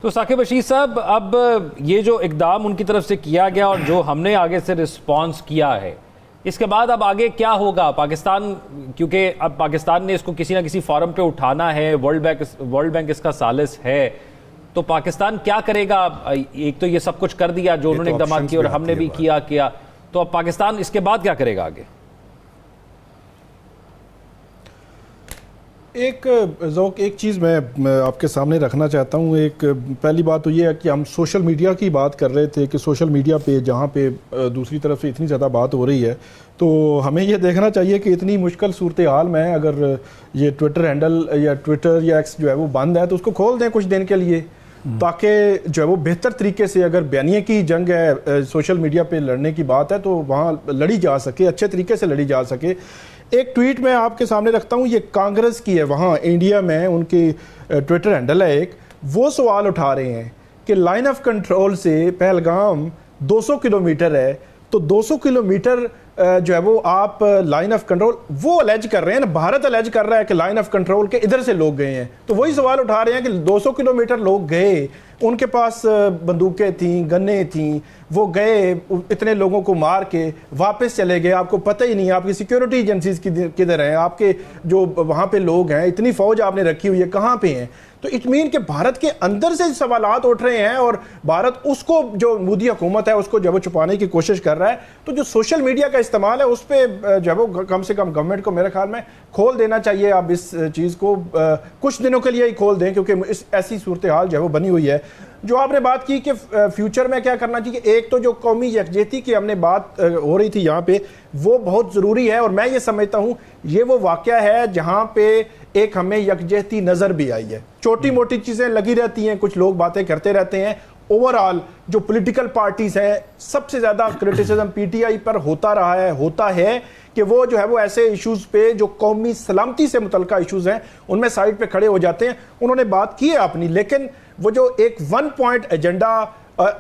तो साकिब रशीद साहब, अब ये जो इकदाम उनकी तरफ से किया गया और जो हमने आगे से रिस्पांस किया है, इसके बाद अब आगे क्या होगा पाकिस्तान? क्योंकि अब पाकिस्तान ने इसको किसी ना किसी फोरम पे उठाना है, वर्ल्ड बैंक इसका सालिस है, तो पाकिस्तान क्या करेगा? एक तो ये सब कुछ कर दिया जो उन्होंने इकदाम किए और हमने भी किया, तो अब पाकिस्तान इसके बाद क्या करेगा आगे? एक चीज़ मैं आपके सामने रखना चाहता हूँ। एक पहली बात तो ये है कि हम सोशल मीडिया की बात कर रहे थे कि सोशल मीडिया पे जहाँ पे दूसरी तरफ से इतनी ज़्यादा बात हो रही है, तो हमें ये देखना चाहिए कि इतनी मुश्किल सूरत हाल में अगर ये ट्विटर हैंडल या ट्विटर या एक्स जो है वो बंद है तो उसको खोल दें कुछ दिन के लिए, ताकि जो है वो बेहतर तरीके से, अगर बयानिए की जंग है, सोशल मीडिया पे लड़ने की बात है, तो वहाँ लड़ी जा सके, अच्छे तरीके से लड़ी जा सके। एक ट्वीट मैं आपके सामने रखता हूँ, ये कांग्रेस की है, वहाँ इंडिया में उनकी ट्विटर हैंडल है एक, वो सवाल उठा रहे हैं कि लाइन ऑफ कंट्रोल से पहलगाम 200 किलोमीटर है, तो 200 किलोमीटर जो है वो आप लाइन ऑफ कंट्रोल, वो अलेज कर रहे हैं ना, भारत अलेज कर रहा है कि लाइन ऑफ कंट्रोल के इधर से लोग गए हैं, तो वही सवाल उठा रहे हैं कि 200 किलोमीटर लोग गए, उनके पास बंदूकें थीं, गन्ने थीं, वो गए, इतने लोगों को मार के वापस चले गए, आपको पता ही नहीं, आपकी सिक्योरिटी एजेंसीज किधर हैं, आपके जो वहाँ पे लोग हैं, इतनी फौज आपने रखी हुई है, कहाँ पे हैं? तो इट मीन कि भारत के अंदर से सवालात उठ रहे हैं और भारत उसको, जो मोदी हुकूमत है, उसको जब छुपाने की कोशिश कर रहा है। तो जो सोशल मीडिया का इस्तेमाल है उस पर जब वो कम से कम गवर्नमेंट को मेरे ख्याल में खोल देना चाहिए। अब इस चीज़ को कुछ दिनों के लिए ही खोल दें, क्योंकि इस ऐसी सूरत हाल जो है वो बनी हुई है। जो आपने बात की कि फ्यूचर में क्या करना चाहिए, एक तो जो कौमी यकजहती की हमने बात हो रही थी यहाँ पे, वो बहुत ज़रूरी है, और मैं ये समझता हूँ ये वो वाक़या है जहाँ पे एक हमें यकजहती नज़र भी आई है। छोटी मोटी चीज़ें लगी रहती हैं, कुछ लोग बातें करते रहते हैं, ओवरऑल जो पॉलिटिकल पार्टीज़ हैं, सबसे ज़्यादा क्रिटिसिज्म पीटीआई पर होता है कि वो जो है वो ऐसे इश्यूज़ पे जो कौमी सलामती से मुतल्लिका इश्यूज़ हैं उनमें साइड पे खड़े हो जाते हैं। उन्होंने बात की है अपनी, लेकिन वो जो एक 1 पॉइंट एजेंडा,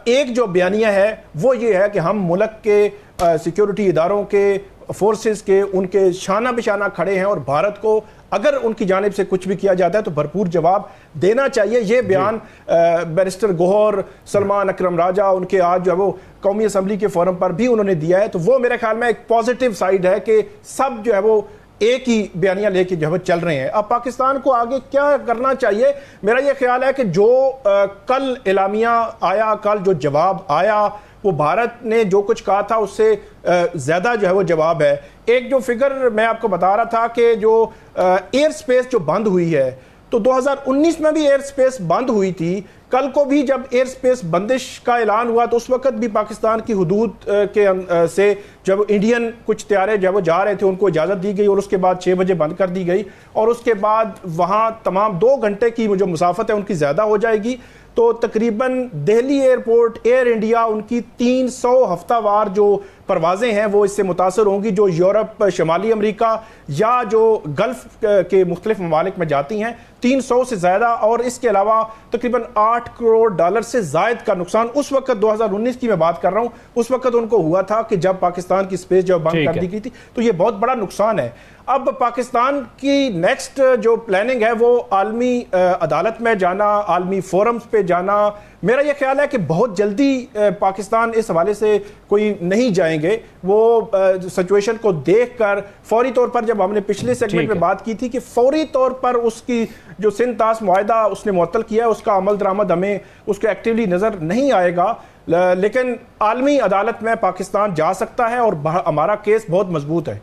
एक जो बयानिया है वो ये है कि हम मुल्क के सिक्योरिटी इदारों के, फोर्सेस के, उनके शाना बिशाना खड़े हैं, और भारत को अगर उनकी जानिब से कुछ भी किया जाता है तो भरपूर जवाब देना चाहिए। ये बयान बैरिस्टर गौहर, सलमान अकरम राजा, उनके आज जो है वो कौमी असम्बली के फोरम पर भी उन्होंने दिया है, तो वो मेरे ख्याल में एक पॉजिटिव साइड है कि सब जो है वो एक ही बयानियां लेके जो है चल रहे हैं। अब पाकिस्तान को आगे क्या करना चाहिए, मेरा ये ख्याल है कि जो कल एलामिया आया, कल जो जवाब आया, वो भारत ने जो कुछ कहा था उससे ज़्यादा जो है वो जवाब है। एक जो फिगर मैं आपको बता रहा था कि जो एयर स्पेस जो बंद हुई है, तो 2019 में भी एयर स्पेस बंद हुई थी। कल को भी जब एयर स्पेस बंदिश का ऐलान हुआ तो उस वक्त भी पाकिस्तान की हुदूद के से जब इंडियन कुछ तैयारे जब वो जा रहे थे उनको इजाज़त दी गई, और उसके बाद 6 बजे बंद कर दी गई, और उसके बाद वहाँ तमाम 2 घंटे की जो मुसाफत है उनकी ज़्यादा हो जाएगी। तो तकरीबन दिल्ली एयरपोर्ट, एयर इंडिया, उनकी 300 हफ्तावार जो परवाज़ें हैं वो इससे मुतासर होंगी, जो यूरोप, शमाली अमेरिका या जो गल्फ़ के मुख्तलिफ ममालिक में जाती हैं, 300 से ज़्यादा। और इसके अलावा तकरीबन $8 करोड़ से ज़ायद का नुकसान उस वक्त 2019 की मैं बात कर रहा हूँ, उस वक्त उनको हुआ था कि जब पाकिस्तान की स्पेस जब बंद कर दी गई थी, तो ये बहुत बड़ा नुकसान है। अब पाकिस्तान की नेक्स्ट जो प्लानिंग है वो आलमी अदालत में जाना, आलमी फोरम्स पे जाना। मेरा ये ख्याल है कि बहुत जल्दी पाकिस्तान इस हवाले से कोई नहीं जाएंगे। वो सिचुएशन को देखकर फौरी तौर पर, जब हमने पिछले सेगमेंट में बात की थी कि फौरी तौर पर उसकी जो सिंध ताश मुआहदा उसने मुअत्तल किया है, उसका अमल दरामद हमें उसको एक्टिवली नज़र नहीं आएगा, लेकिन आलमी अदालत में पाकिस्तान जा सकता है और हमारा केस बहुत मजबूत है।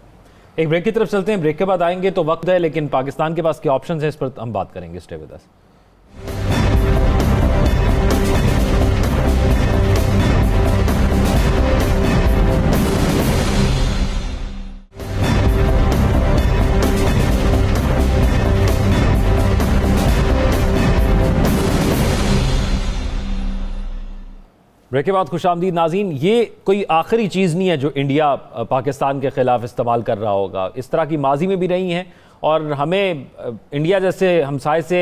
एक ब्रेक की तरफ चलते हैं, ब्रेक के बाद आएंगे तो वक्त है, लेकिन पाकिस्तान के पास क्या ऑप्शंस हैं इस पर हम बात करेंगे। Stay with us. ब्रेक के बाद खुशामदीद नाज़रीन। ये कोई आखिरी चीज़ नहीं है जो इंडिया पाकिस्तान के ख़िलाफ़ इस्तेमाल कर रहा होगा। इस तरह की माजी में भी रही हैं, और हमें इंडिया जैसे हमसाए से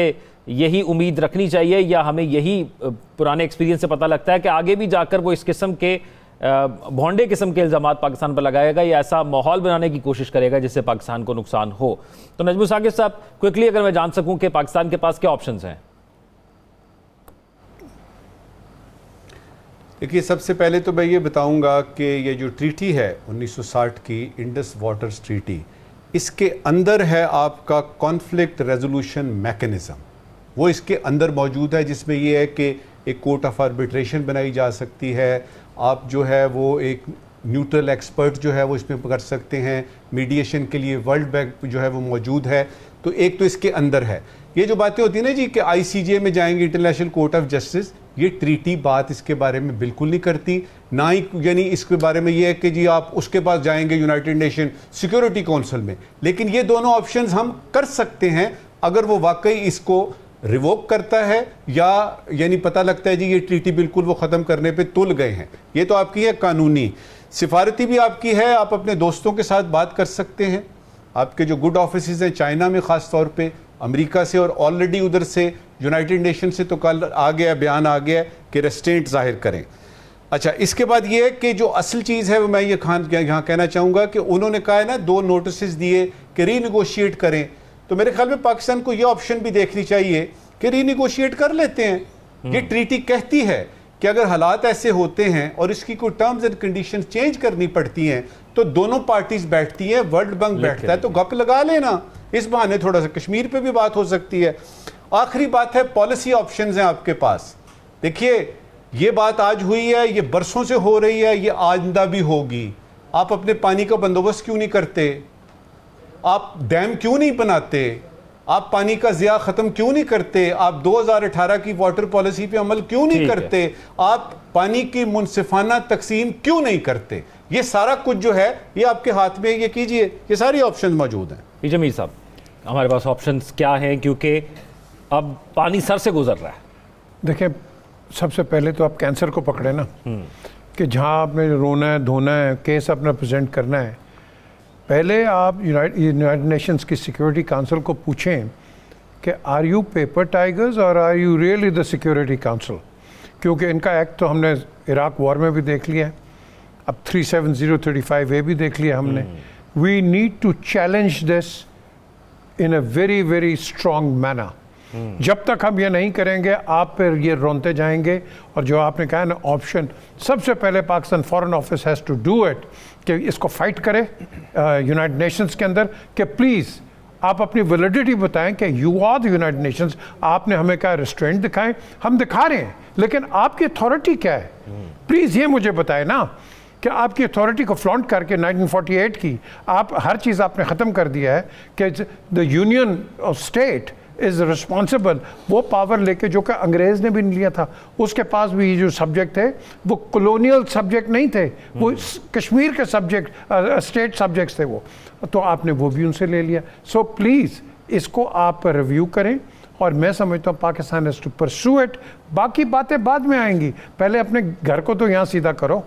यही उम्मीद रखनी चाहिए, या हमें यही पुराने एक्सपीरियंस से पता लगता है कि आगे भी जाकर वो इस किस्म के भोंडे किस्म के इल्ज़ामात पाकिस्तान पर लगाएगा या ऐसा माहौल बनाने की कोशिश करेगा जिससे पाकिस्तान को नुकसान हो। तो नजमुल साकिब साहब, क्विकली अगर मैं जान सकूँ कि पाकिस्तान के पास क्या ऑप्शंस हैं? देखिए, सबसे पहले तो मैं ये बताऊंगा कि ये जो ट्रीटी है 1960 की इंडस वाटर्स ट्रीटी, इसके अंदर है आपका कॉन्फ्लिक्ट रेजोल्यूशन मैकेनिज्म, वो इसके अंदर मौजूद है, जिसमें ये है कि एक कोर्ट ऑफ आर्बिट्रेशन बनाई जा सकती है, आप जो है वो एक न्यूट्रल एक्सपर्ट जो है वो इसमें कर सकते हैं, मीडिएशन के लिए वर्ल्ड बैंक जो है वो मौजूद है। तो एक तो इसके अंदर है ये जो बातें होती है ना जी कि ICJ में जाएंगे, इंटरनेशनल कोर्ट ऑफ जस्टिस, ये ट्रीटी बात इसके बारे में बिल्कुल नहीं करती, ना ही यानी इसके बारे में ये है कि जी आप उसके पास जाएंगे यूनाइटेड नेशन सिक्योरिटी काउंसिल में। लेकिन ये दोनों ऑप्शंस हम कर सकते हैं अगर वो वाकई इसको रिवोक करता है या यानी पता लगता है जी ये ट्रीटी बिल्कुल वो ख़त्म करने पे तुल गए हैं। ये तो आपकी है कानूनी। सिफारती भी आपकी है, आप अपने दोस्तों के साथ बात कर सकते हैं, आपके जो गुड ऑफिस हैं चाइना में ख़ास तौर पे, अमेरिका से, और ऑलरेडी उधर से यूनाइटेड नेशन से तो कल आ गया, बयान आ गया कि रेस्ट्रेंट जाहिर करें। अच्छा, इसके बाद ये है कि जो असल चीज़ है वो मैं ये यहाँ कहना चाहूँगा कि उन्होंने कहा है ना 2 नोटिस दिए कि रीनिगोशिएट करें, तो मेरे ख्याल में पाकिस्तान को ये ऑप्शन भी देखनी चाहिए कि रीनिगोशिएट कर लेते हैं। ये ट्रीटी कहती है कि अगर हालात ऐसे होते हैं और इसकी कोई टर्म्स एंड कंडीशन चेंज करनी पड़ती हैं तो दोनों पार्टीज बैठती है, वर्ल्ड बैंक बैठता है, तो गप लगा लेना, इस बहाने थोड़ा सा कश्मीर पे भी बात हो सकती है। आखिरी बात है, पॉलिसी ऑप्शंस हैं आपके पास। देखिए, ये बात आज हुई है, ये बरसों से हो रही है, ये आइंदा भी होगी। आप अपने पानी का बंदोबस्त क्यों नहीं करते? आप डैम क्यों नहीं बनाते? आप पानी का ज़िया ख़त्म क्यों नहीं करते? आप 2018 की वाटर पॉलिसी पे अमल क्यों नहीं करते? आप पानी की मुनसिफाना तकसीम क्यों नहीं करते? ये सारा कुछ जो है ये आपके हाथ में, ये कीजिए, ये सारी ऑप्शन मौजूद हैं। जमीर साहब, हमारे पास ऑप्शंस क्या हैं, क्योंकि अब पानी सर से गुजर रहा है। देखिए, सबसे पहले तो आप कैंसर को पकड़े ना, कि जहाँ आपने रोना है, धोना है, केस अपना प्रेजेंट करना है, पहले आप यूनाइटेड नेशंस की सिक्योरिटी काउंसिल को पूछें कि आर यू पेपर टाइगर्स और are you really the security council. क्योंकि इनका एक्ट तो हमने इराक वॉर में भी देख लिया है, अब 37035A भी देख लिया हमने। We need to challenge this in a very very strong manner. जब तक हम ये नहीं करेंगे आप फिर ये रोनते जाएंगे। और जो आपने कहा ना ऑप्शन, सबसे पहले Pakistan foreign office has to do it, कि इसको फाइट करे यूनाइटेड नेशंस के अंदर, कि प्लीज़ आप अपनी वैलिडिटी बताएं कि you are the United Nations. आपने हमें कहा रेस्ट्रेंट दिखाएं, हम दिखा रहे हैं, लेकिन आपकी अथॉरिटी क्या है? प्लीज़ ये मुझे बताएं ना कि आपकी अथॉरिटी को फ्लॉन्ट करके 1948 की आप हर चीज़ आपने ख़त्म कर दिया है कि the union of state is responsible. वो पावर लेके जो कि अंग्रेज़ ने भी नहीं लिया था, उसके पास भी ये जो सब्जेक्ट थे वो कॉलोनियल सब्जेक्ट नहीं थे, वो कश्मीर के सब्जेक्ट स्टेट सब्जेक्ट्स थे वो, तो आपने वो भी उनसे ले लिया। सो प्लीज़ इसको आप रिव्यू करें, और मैं समझता हूँ Pakistan has to pursue it. बाकी बातें बाद में आएंगी, पहले अपने घर को तो यहाँ सीधा करो।